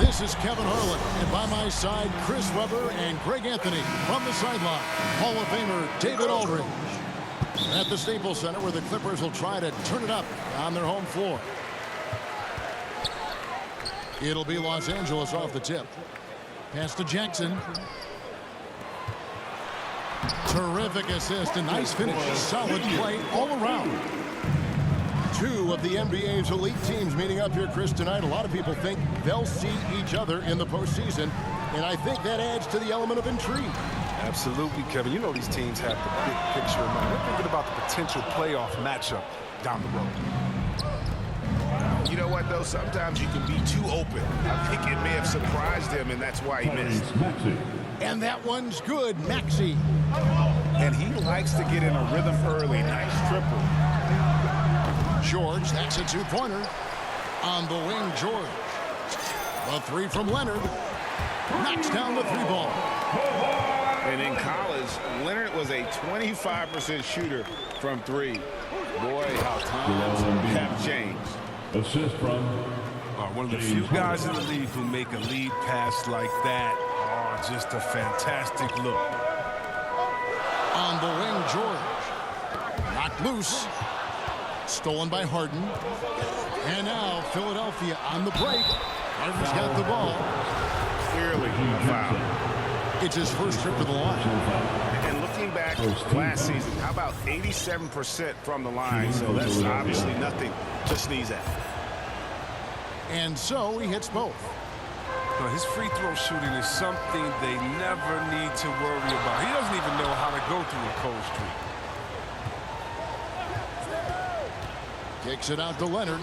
This is Kevin Harlan, and by my side, Chris Webber and Greg Anthony. From the sideline, Hall of Famer David Aldridge. At the Staples Center, where the Clippers will try to turn it up on their home floor. It'll be Los Angeles off the tip. Pass to Jackson. Terrific assist, a nice finish. Solid play all around. Two of the NBA's elite teams meeting up here, Chris, tonight. A lot of people think they'll see each other in the postseason, and I think that adds to the element of intrigue. Absolutely, Kevin. You know these teams have the big picture in mind. They're thinking about the potential playoff matchup down the road. You know what, though? Sometimes you can be too open. I think it may have surprised him, and that's why he missed. And that one's good, Maxey. And he likes to get in a rhythm early. Nice triple. George, that's a two-pointer. On the wing, George. A three from Leonard. Knocks down the three ball. And in college, Leonard was a 25% shooter from three. Boy, how times have changed. Assist from one of the few guys in the league who make a lead pass like that. Oh, just a fantastic look. On the wing, George. Knocked loose. Stolen by Harden. And now Philadelphia on the break. Harden's got the ball. Clearly a foul. It's his first trip to the line. And looking back last season, how about 87% from the line? So that's obviously nothing to sneeze at. And so he hits both. Well, his free throw shooting is something they never need to worry about. He doesn't even know how to go through a cold streak. Kicks it out to Leonard.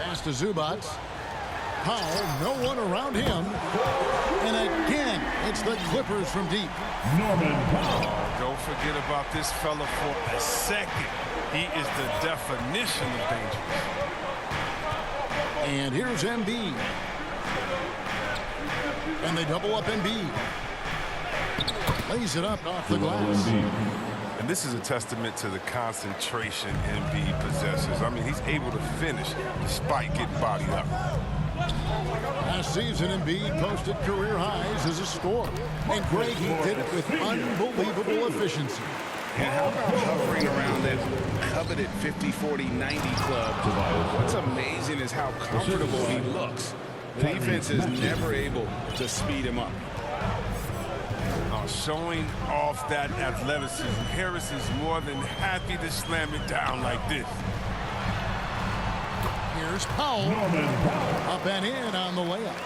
Pass to Zubac. Powell, no one around him. And again, it's the Clippers from deep. Norman Powell. Don't forget about this fella for a second. He is the definition of dangerous. And here's Embiid. And they double up Embiid. Lays it up off the glass. And this is a testament to the concentration Embiid possesses. I mean, he's able to finish despite getting bodied up. Last season, Embiid posted career highs as a scorer. And Greg, he did it with unbelievable efficiency. And how about hovering around that coveted 50-40-90 club? What's amazing is how comfortable he looks. The defense is never able to speed him up. Showing off that athleticism, Harris is more than happy to slam it down like this. Here's Powell. Up and in on the layup.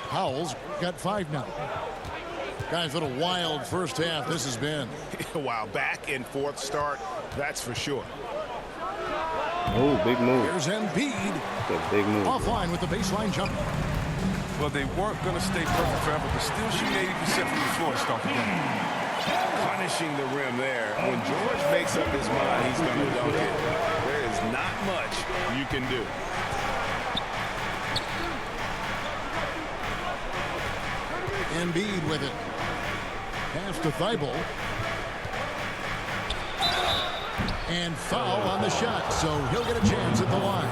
Powell's got 5 now. Guys, what a wild first half this has been. Wow, back and forth start, that's for sure. Oh, big move. Here's Embiid. That's a big move. Offline with the baseline jumper. Well, they weren't going to stay perfect forever, but still shooting 80% from the floor to start the game. Punishing the rim there. When George makes up his mind, he's going to dunk it. There is not much you can do. Embiid with it. Pass to Thibault. And foul on the shot, so he'll get a chance at the line.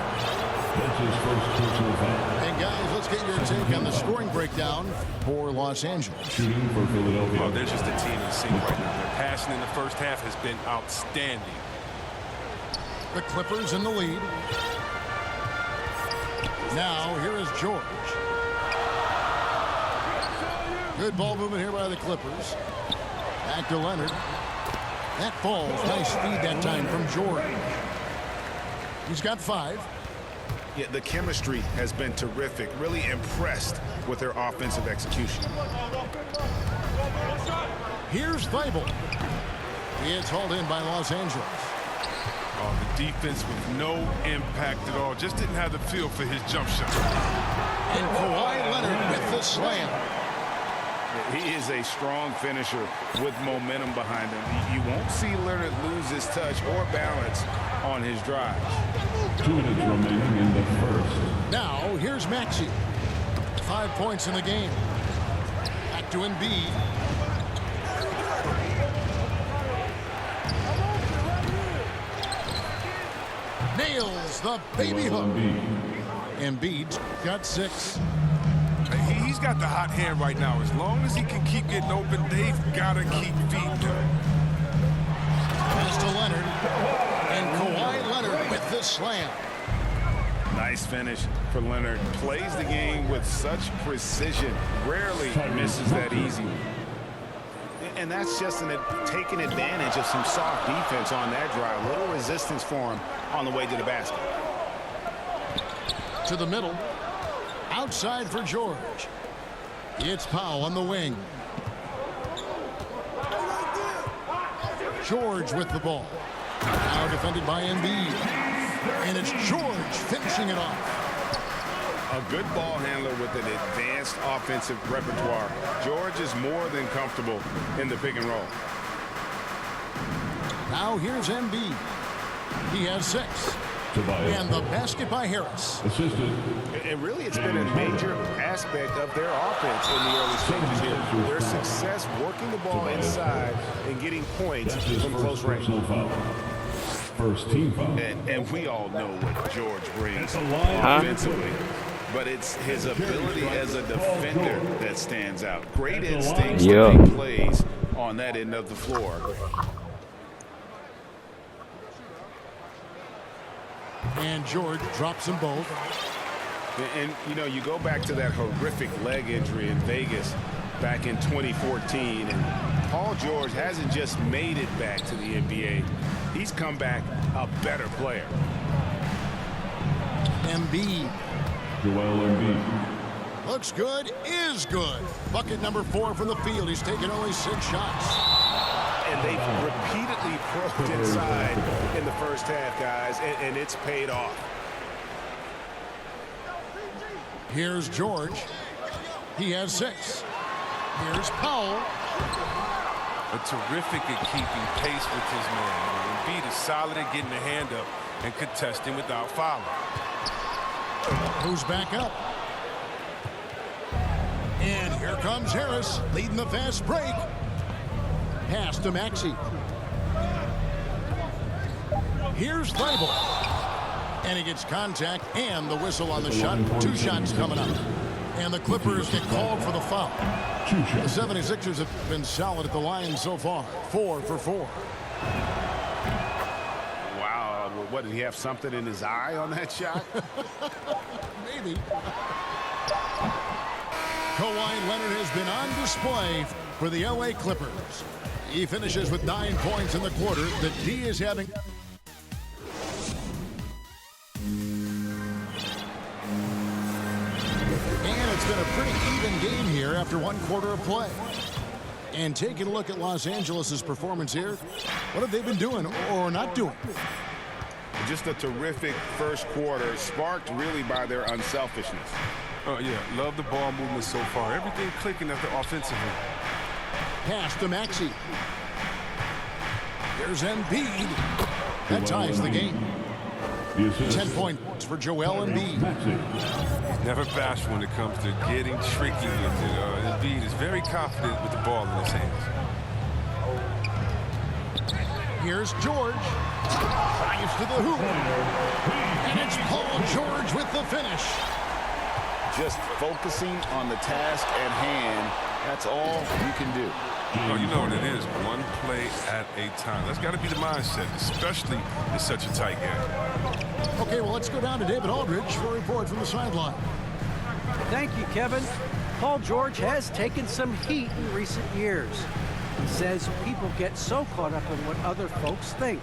That's his first personal foul. And guys, let's get your take on the scoring breakdown for Los Angeles. Shooting for Philadelphia. Well, they're just a team in sync right now. Their passing in the first half has been outstanding. The Clippers in the lead. Now, here is George. Good ball movement here by the Clippers. Back to Leonard. That falls. Nice speed that time from George. He's got 5. Yeah, the chemistry has been terrific. Really impressed with their offensive execution. Here's Thibault. It's hauled in by Los Angeles. Oh, the defense with no impact at all. Just didn't have the feel for his jump shot. And Kawhi Leonard with the slam. He is a strong finisher with momentum behind him. You won't see Leonard lose his touch or balance on his drive. 2 minutes remaining in the first. Now, here's Maxey. 5 points in the game. Back to Embiid. Nails the baby hook. Embiid's got 6. He's got the hot hand right now. As long as he can keep getting open, they've got to keep feeding him. Pass to Leonard. And Kawhi Leonard with the slam. Nice finish for Leonard. Plays the game with such precision. Rarely misses that easy. And that's just taking advantage of some soft defense on that drive. Little resistance for him on the way to the basket. To the middle. Outside for George. It's Powell on the wing. George with the ball. Now defended by Embiid. And it's George finishing it off. A good ball handler with an advanced offensive repertoire. George is more than comfortable in the pick and roll. Now here's Embiid. He has 6. And the basket by Harris. Assisted. And really, it's been a major aspect of their offense in the early stages here. Their success working the ball inside and getting points from close range. First team foul. And we all know what George brings offensively. But it's his ability as a defender that stands out. Great instincts to make plays on that end of the floor. And George drops them both. And, you know, you go back to that horrific leg injury in Vegas back in 2014. And Paul George hasn't just made it back to the NBA. He's come back a better player. Embiid. Joel Embiid. Looks good, is good. Bucket number 4 from the field. He's taken only 6 shots. And they've repeatedly probed inside in the first half, guys, and it's paid off. Here's George. He has 6. Here's Powell. Terrific at keeping pace with his man. Embiid is solid at getting the hand up and contesting without fouling. Who's back up? And here comes Harris, leading the fast break. Pass to Maxey. Here's Thibault. And he gets contact and the whistle on the shot. 2 shots coming up. And the Clippers get called for the foul. The 76ers have been solid at the line so far. 4 for 4. Wow. What, did he have something in his eye on that shot? Maybe. Kawhi Leonard has been on display for the LA Clippers. He finishes with 9 points in the quarter. The D is having... And it's been a pretty even game here after 1 quarter of play. And taking a look at Los Angeles' performance here, what have they been doing or not doing? Just a terrific first quarter, sparked really by their unselfishness. Oh, yeah. Love the ball movement so far. Everything clicking at the offensive end. Pass to Maxey. There's Embiid. That ties the game. 10 points for Joel Embiid. Never bashful when it comes to getting tricky with it. Embiid is very confident with the ball in his hands. Here's George. Drives to the hoop. And it's Paul George with the finish. Just focusing on the task at hand, that's all you can do. Oh, you know what it is. 1 play at a time. That's got to be the mindset, especially in such a tight game. Okay, well, let's go down to David Aldridge for a report from the sideline. Thank you, Kevin. Paul George has taken some heat in recent years. He says people get so caught up in what other folks think.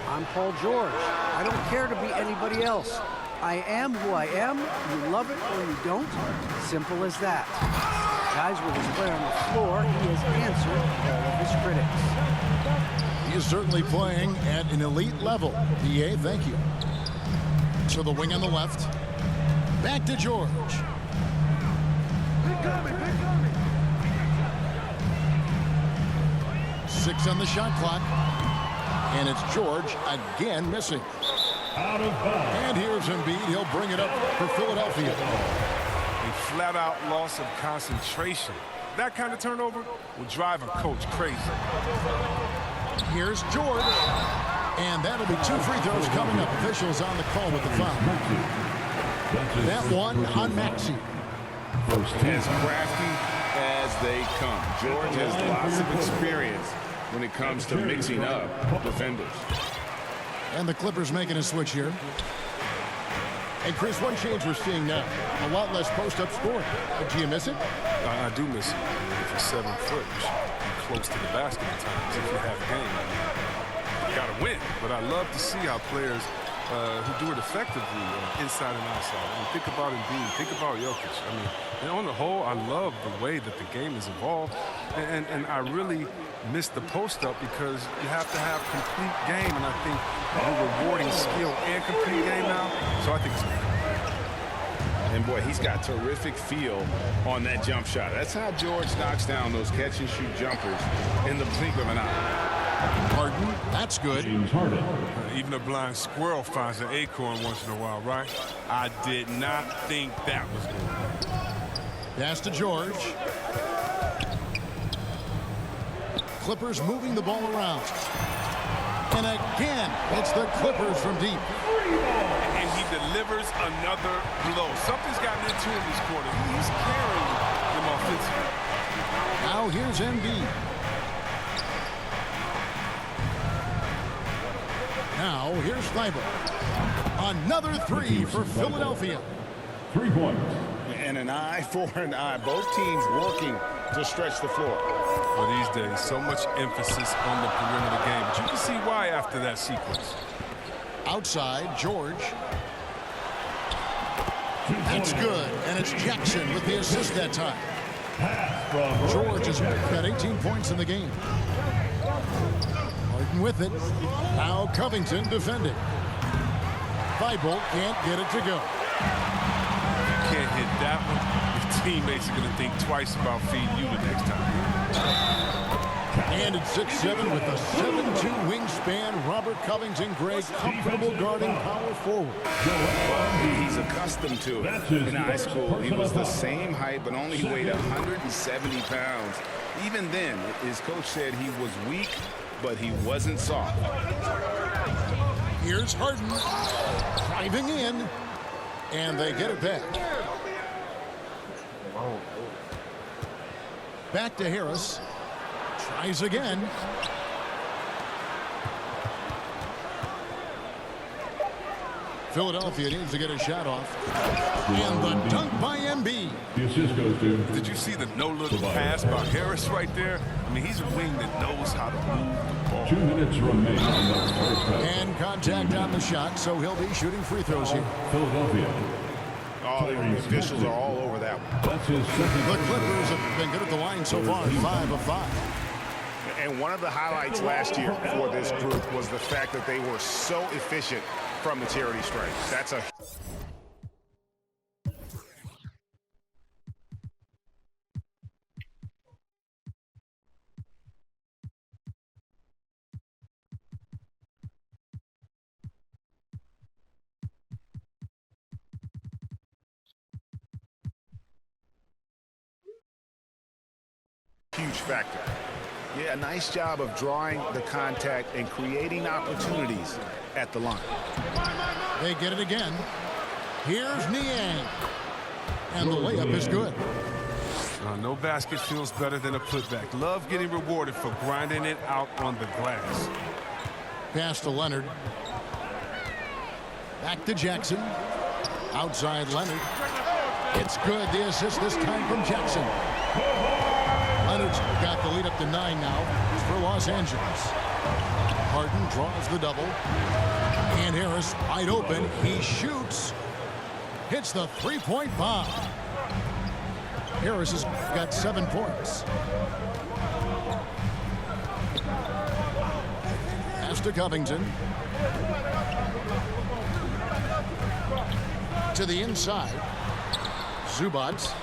I'm Paul George. I don't care to be anybody else. I am who I am. You love it or you don't. Simple as that. Guys, with his play on the floor, he has answered all of his critics. He is certainly playing at an elite level. PA, thank you. So the wing on the left. Back to George. Big coming. 6 on the shot clock. And it's George again missing. Out of bounds. And here's Embiid. He'll bring it up for Philadelphia. A flat-out loss of concentration. That kind of turnover will drive a coach crazy. Here's George. And that'll be 2 free throws coming up. Officials on the call with the foul. That one on Maxey. First team As crafty as they come. George has lots of experience when it comes to mixing up defenders. And the Clippers making a switch here. And Chris, one change we're seeing now, a lot less post-up scoring. Do you miss it? I do miss it. If you're 7 foot, you should be close to the basket at times if you have game. You got to win. But I love to see how players who do it effectively inside and outside. I mean, think about Embiid. Think about Jokic. I mean, and on the whole, I love the way that the game is evolved. And I really miss the post-up because you have to have complete game. And I think we're rewarding skill and complete game now. So I think it's good. And boy, he's got terrific feel on that jump shot. That's how George knocks down those catch-and-shoot jumpers in the blink of an eye. Harden, that's good. James Harden. Even a blind squirrel finds an acorn once in a while, right? I did not think that was good. Pass to George. Clippers moving the ball around. And again, it's the Clippers from deep. And he delivers another blow. Something's gotten into him this quarter. He's carrying them offensively. Now here's Embiid. Now here's Thibault. Another three for Philadelphia. 3 points. And an eye for an eye. Both teams working to stretch the floor. Well, these days, so much emphasis on the perimeter game. But you can see why after that sequence. Outside, George. That's good, and it's Jackson with the assist that time. George has got 18 points in the game. Harden with it. Now Covington defending. Thibault can't get it to go. Can't hit that one. Your teammates are going to think twice about feeding you the next time. And at 6'7" with a 7'2" wingspan, Robert Covington, Greg, comfortable guarding power forward. Well, he's accustomed to it. In high school, he was the same height, but only weighed 170 pounds. Even then, his coach said he was weak, but he wasn't soft. Here's Harden driving in, and they get it back. Back to Harris. Tries again. Philadelphia needs to get a shot off. And the dunk by Embiid. The assist goes to. Did you see the no-look pass by Harris right there? I mean, he's a wing that knows how to move the ball. 2 minutes remain on that first half. And contact on the shot, so he'll be shooting free throws here. Philadelphia. Oh, the officials are all over that one. That's his second. The Clippers have been good at the line so far, 5 of 5. And one of the highlights last year for this group was the fact that they were so efficient from the charity stripe. That's a huge factor. Yeah, a nice job of drawing the contact and creating opportunities at the line. They get it again. Here's Niang. And the layup is good. No basket feels better than a putback. Love getting rewarded for grinding it out on the glass. Pass to Leonard. Back to Jackson. Outside Leonard. It's good. The assist this time from Jackson. Leonard's got the lead up to 9 now for Los Angeles. Harden draws the double. And Harris wide open. He shoots. Hits the three-point bomb. Harris has got 7 points. Pass to Covington. To the inside. Zubac.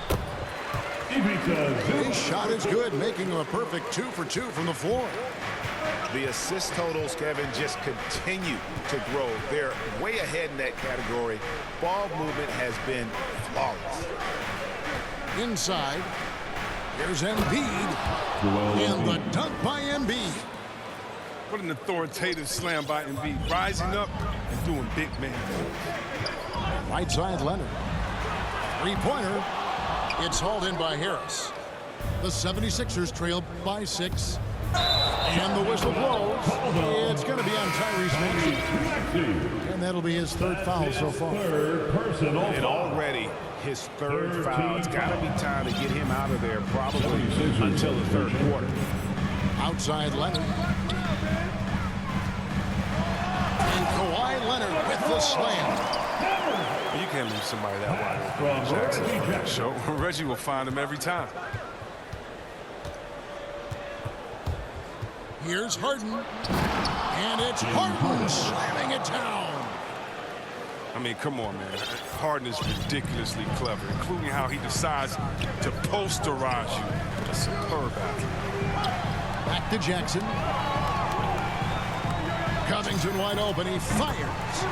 His shot is good, making him a perfect 2 for 2 from the floor. The assist totals, Kevin, just continue to grow. They're way ahead in that category. Ball movement has been flawless. Inside, here's Embiid, and the dunk by Embiid. What an authoritative slam by Embiid, rising up and doing big man moves. Right side, Leonard. Three-pointer. It's hauled in by Harris. The 76ers trail by 6. And the whistle blows. It's going to be on Tyrese Maxey. And that'll be his 3rd foul so far. And already his 3rd foul. It's got to be time to get him out of there probably until the 3rd quarter. Outside Leonard. And Kawhi Leonard with the slam. You can't leave somebody that wide open. Jackson. Show Reggie will find him every time. Here's Harden. And it's Harden slamming it down. I mean, come on, man. Harden is ridiculously clever, including how he decides to posterize you. A superb athlete. Back to Jackson. Covington wide open. He fires.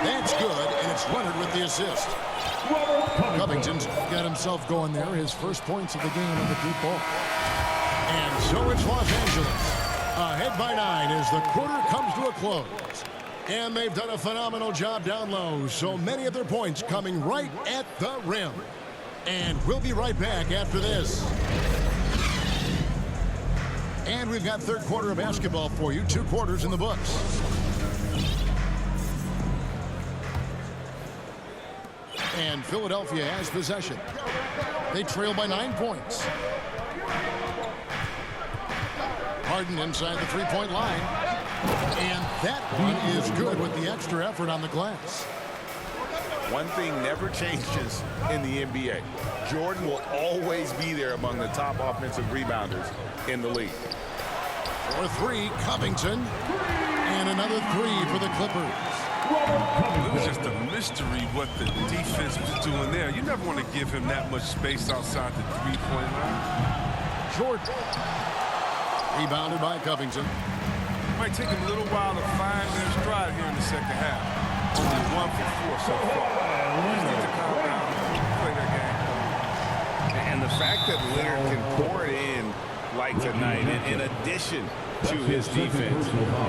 That's good, and it's Leonard with the assist. Covington's got himself going there. His first points of the game on the deep ball. And so it's Los Angeles. Ahead by 9 as the quarter comes to a close. And they've done a phenomenal job down low. So many of their points coming right at the rim. And we'll be right back after this. And we've got 3rd quarter of basketball for you. 2 quarters in the books. And Philadelphia has possession. They trail by 9 points. Harden inside the 3-point line. And that one is good with the extra effort on the glass. One thing never changes in the NBA. Jordan will always be there among the top offensive rebounders in the league. For 3, Covington. And another 3 for the Clippers. It was just a mystery what the defense was doing there. You never want to give him that much space outside the 3-point line. Jordan. Rebounded by Covington. Might take him a little while to find their stride here in the second half. Only 1 for 4 so far. Just need to calm down, play their game. And the fact that Leonard can pour it in like tonight, in addition to his defense,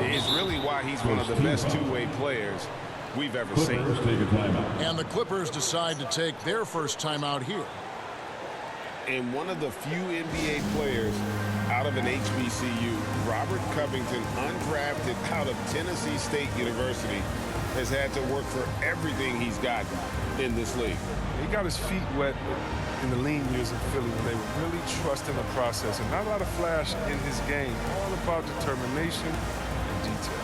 is really why he's one of the best two-way players we've ever seen. And the Clippers decide to take their first timeout here. And one of the few NBA players out of an HBCU, Robert Covington, undrafted out of Tennessee State University, has had to work for everything he's got in this league. He got his feet wet in the lean years in Philly when they were really trusting the process and not a lot of flash in his game. All about determination and detail.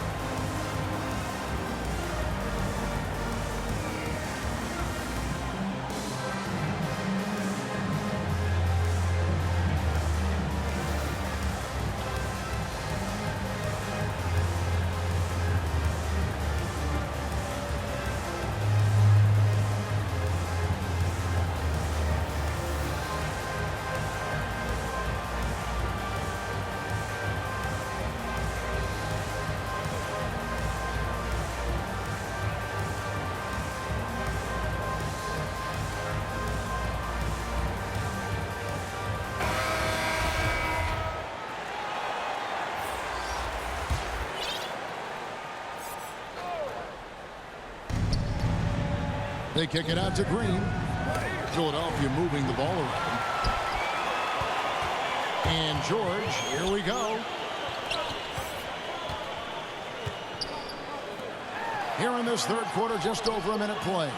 They kick it out to Green. Philadelphia moving the ball around. And George, here we go. Here in this 3rd quarter, just over a minute play.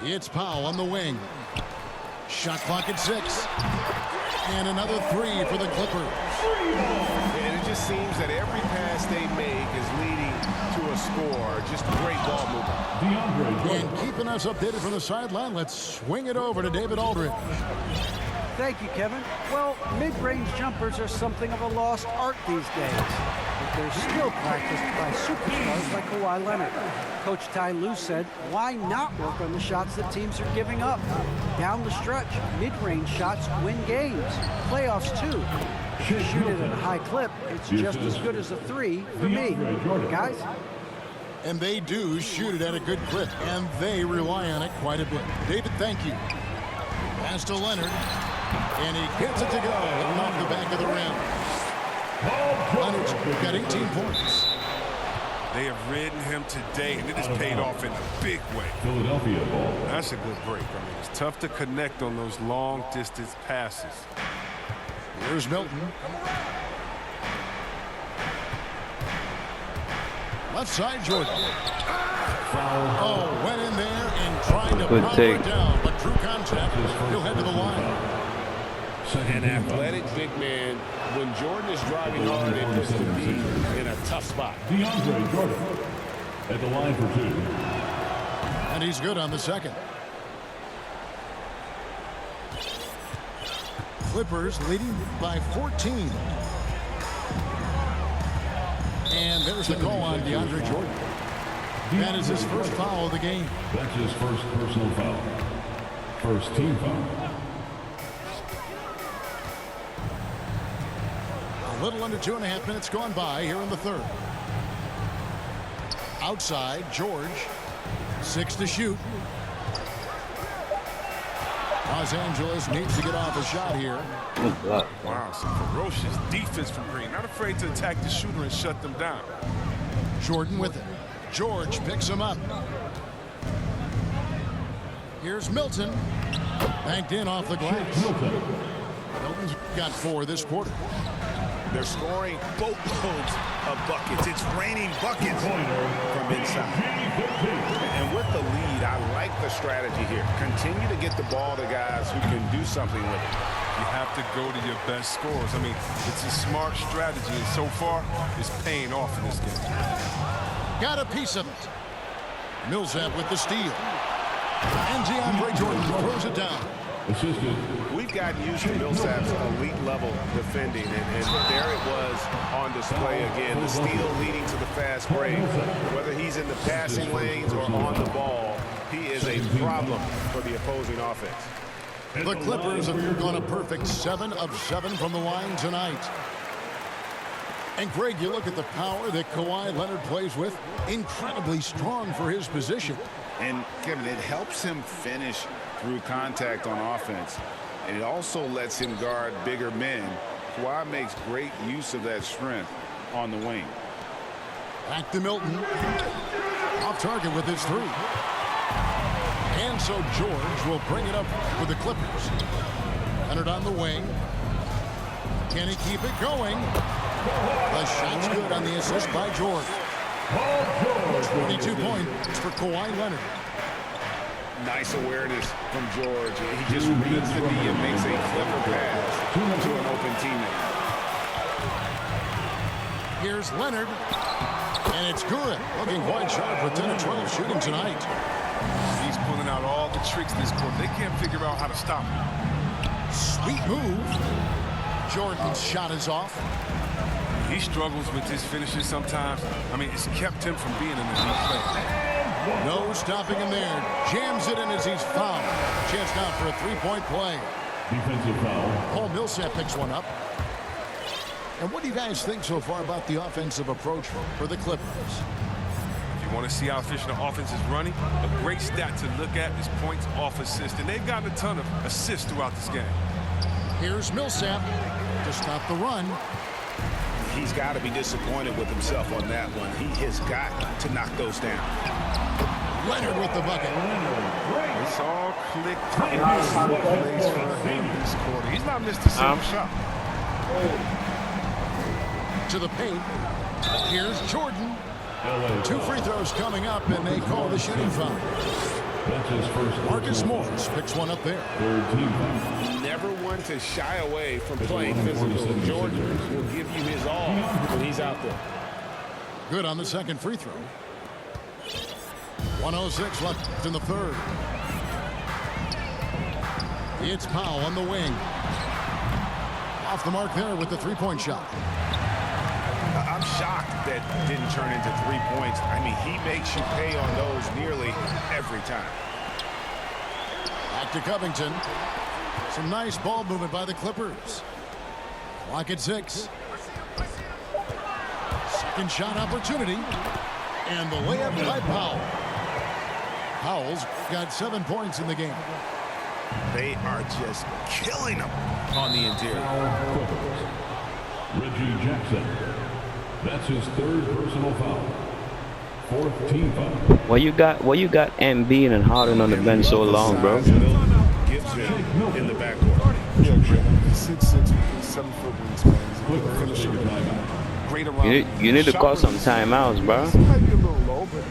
It's Powell on the wing. Shot clock at 6. And another 3 for the Clippers. And it just seems that every pass they make is leading to a score. Just great ball movement. And keeping us updated from the sideline, let's swing it over to David Aldridge. Thank you, Kevin. Well, mid-range jumpers are something of a lost art these days, but they're still practiced by superstars like Kawhi Leonard. Coach Ty Lue said, why not work on the shots that teams are giving up? Down the stretch, mid-range shots win games. Playoffs, too. If you shoot it at a high clip, it's just as good as a 3 for me. Guys? And they do shoot it at a good clip, and they rely on it quite a bit. David, thank you. Pass to Leonard, and he gets it to go, hitting off the back of the rim. Leonard's got 18 points. They have ridden him today, and it has paid off in a big way. Philadelphia ball. That's a good break. I mean, it's tough to connect on those long-distance passes. Here's Milton. Left side, Jordan. Oh, went in there and tried to power it down, but drew contact. He'll head to the line. An athletic big man, when Jordan is driving hard, it puts the D in a tough spot. DeAndre Jordan at the line for 2. And he's good on the second. Clippers leading by 14. And there's the call on DeAndre Jordan. That is his first foul of the game. That's his first personal foul. First team foul. A little under 2.5 minutes gone by here in the third. Outside, George. 6 to shoot. Los Angeles needs to get off a shot here. Wow, some ferocious defense from Green. Not afraid to attack the shooter and shut them down. Jordan with it. George picks him up. Here's Milton. Banked in off the glass. Milton's got 4 this quarter. They're scoring boatloads of buckets. It's raining buckets from inside. And with the lead, I like the strategy here. Continue to get the ball to guys who can do something with it. You have to go to your best scorers. I mean, it's a smart strategy, and so far, it's paying off in this game. Got a piece of it. Millsap with the steal. And DeAndre Jordan throws it down. Assisted. We've gotten used to Millsap's elite level defending, and there it was on display again. The steal leading to the fast break. Whether he's in the passing lanes or on the ball, he is a problem for the opposing offense. The Clippers have gone a perfect 7 of 7 from the line tonight. And Greg, you look at the power that Kawhi Leonard plays with, incredibly strong for his position. And Kevin, it helps him finish through contact on offense. And it also lets him guard bigger men. Kawhi makes great use of that strength on the wing. Back to Milton. Off target with his 3. And so George will bring it up for the Clippers. Leonard on the wing. Can he keep it going? The shot's good on the assist by George. 22 points for Kawhi Leonard. Nice awareness from George. He just reads the D and makes a clever pass to an open teammate. Here's Leonard. And it's good. Looking quite sharp with 10 of 12 shooting tonight. He's pulling out all the tricks this quarter. They can't figure out how to stop him. Sweet move. Jordan's shot is off. He struggles with his finishes sometimes. I mean, it's kept him from being in the deep play. No stopping him there. Jams it in as he's fouled. Chance now for a 3-point play. Defensive foul. Paul Millsap picks one up. And what do you guys think so far about the offensive approach for the Clippers? If you want to see how efficient the offense is running, a great stat to look at is points off assist. And they've gotten a ton of assists throughout this game. Here's Millsap to stop the run. He's got to be disappointed with himself on that one. He has got to knock those down. Leonard with the bucket. It's all clicked in place for him this quarter. He's not missed a single shot. To the paint. Here's Jordan. 2 free throws coming up, and they call the shooting foul. That's his first. Marcus Morris picks one up there. Third team foul. Never one to shy away from playing physical. Jordan will give you his all when he's out there. Good on the second free throw. 1:06 left in the third. It's Powell on the wing. Off the mark there with the 3-point shot. I'm shocked that didn't turn into 3 points. I mean, he makes you pay on those nearly every time. Back to Covington. Some nice ball movement by the Clippers. Clock at 6. Second shot opportunity. And the layup by Powell. Powell's got 7 points in the game. They are just killing him on the interior. Reggie Jackson. That's his third personal foul. Fourth team foul. Why you got MB and Harden on the bench so long, bro? Gives him in the backcourt. Yeah, great. 6'6", 7-foot wingspan. He's a good finisher. Great around. You need to call some timeouts, bro. He might be a little low, but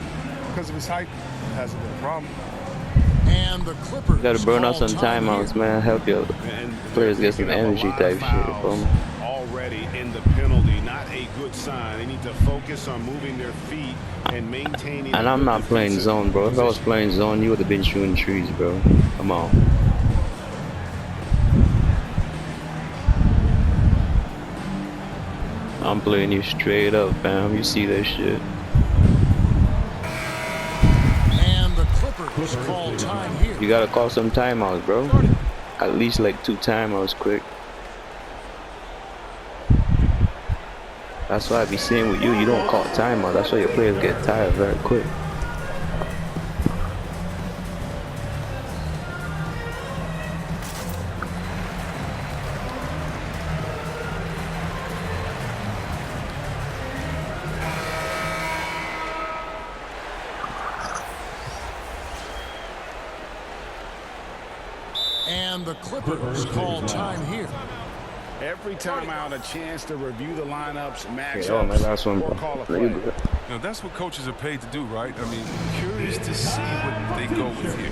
because of his height, it hasn't been a problem. And the Clippers You gotta burn out call some time timeouts, here. man. Help your players get some energy type shit from them. Already in the penalty, not a good sign. They need to focus on moving their feet and maintaining. And I'm not playing zone, bro. If I was playing zone, you would have been shooting trees, bro. Come on. I'm playing you straight up, fam. You see that shit. And the Clippers call time here. You gotta call some timeouts, bro. At least like 2 timeouts quick. That's why I be saying with you, you don't call timeout. That's why your players get tired very quick. And the Clippers call time here. Every time out, a chance to review the lineups, match Yeah, man, that's one, or bro. call a You play. good. Now, that's what coaches are paid to do, right? I mean, curious to see what they go with here.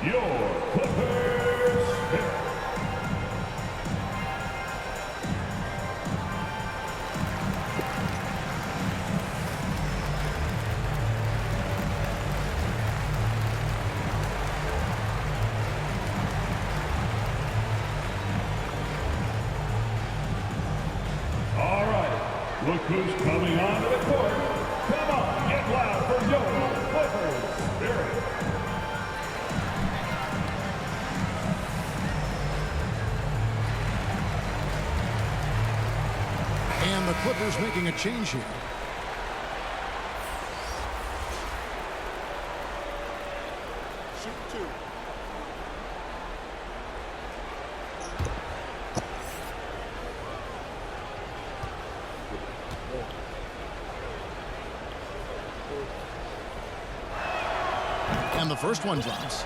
Your Clippers pick. All right, look who's coming onto the court. Come on, get loud for your Clippers Spirit. And the Clippers making a change here. And the first one drops.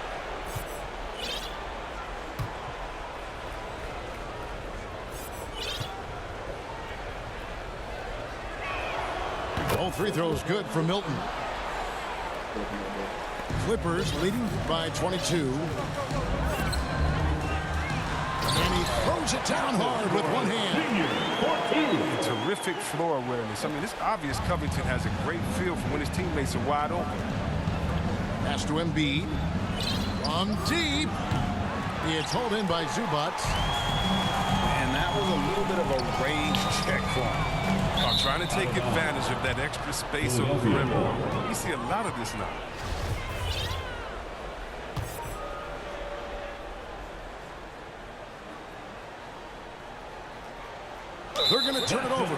All free throws good for Milton. Clippers leading by 22. And he throws it down hard with one hand. Terrific floor awareness. I mean, it's obvious Covington has a great feel for when his teammates are wide open. Pass to Embiid. On deep. He is hauled in by Zubac. And that was a little bit of a range check for him. Trying to take advantage of that extra space on the perimeter. We see a lot of this now. They're going to turn it over.